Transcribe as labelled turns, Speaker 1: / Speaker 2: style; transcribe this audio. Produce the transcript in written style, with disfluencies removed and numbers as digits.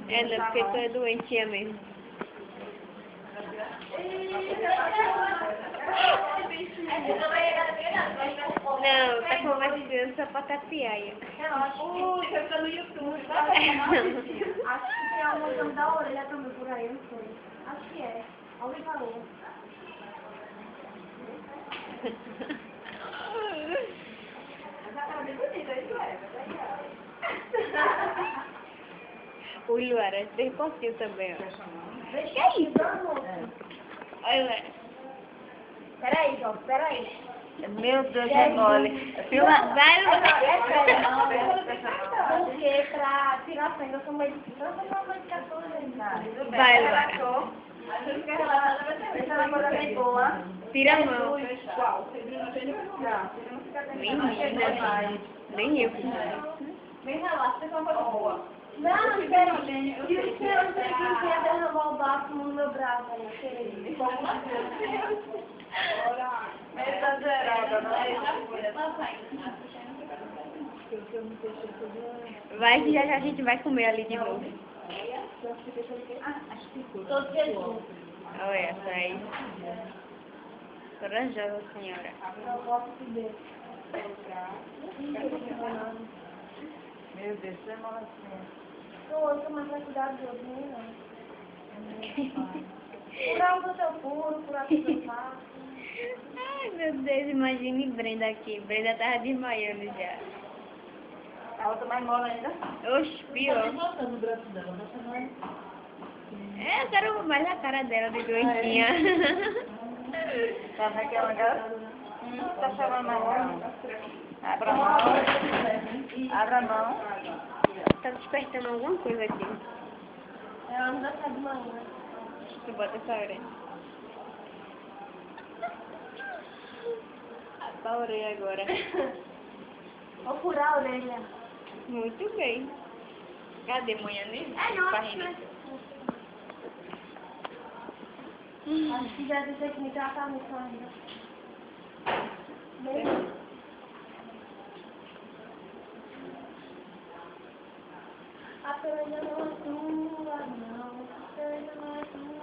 Speaker 1: É, não, porque tu é doentinha mesmo. Não, tá conversando só pra tapiaia.
Speaker 2: Ui, vai ficar no YouTube.
Speaker 3: Acho que tem alguma coisa da orelha também por aí, não sei. Acho que é. Alguém falou.
Speaker 1: O Luara, é bem pouquinho também, ó.
Speaker 3: Que é isso?
Speaker 1: Olha, Luara.
Speaker 3: Peraí, Jó, peraí.
Speaker 2: Meu Deus, é mole. Filma.
Speaker 1: Vai, Luara.
Speaker 3: Porque pra tirar sangue, eu sou medicina. Eu sou uma medicação, gente.
Speaker 1: Vai, Luara.
Speaker 3: Essa é uma coisa bem boa.
Speaker 1: Tira a mão. Menina. Nem eu fiz isso.
Speaker 3: Bem relaxa, essa é uma coisa boa. Não, espera. Eu não sei quem quer derramar o bafo no meu braço.
Speaker 2: Exagerada, não é?
Speaker 1: Vai que já a gente vai comer ali de novo.
Speaker 3: Todo Jesus.
Speaker 1: Olha essa aí. Corajosa senhora.
Speaker 3: Não posso ver.
Speaker 2: Meu Deus, é mole assim.
Speaker 3: O outro, mas vai cuidar do outro, não. Curar o seu puro, curar o seu fácil.
Speaker 1: Ai, meu Deus, imagine Brenda aqui. Brenda tava desmaiando já.
Speaker 2: A outra mais mole ainda.
Speaker 1: Oxe, pior. É, eu quero mais a cara dela de doentinha.
Speaker 2: Tá vendo que ela tá chamando a mão. Abra a mão. Abra a mão.
Speaker 1: Tá despertando alguma coisa aqui.
Speaker 3: Ela não dá de manhã.
Speaker 1: Tu bota essa orelha. Apaurei agora.
Speaker 3: Vou furar a orelha.
Speaker 1: Muito bem. Cadê manhã nem?
Speaker 3: É, não, acho que já deixei que me tratar nisso ainda. Bem. A pena não é tua, não. A pena não é tua.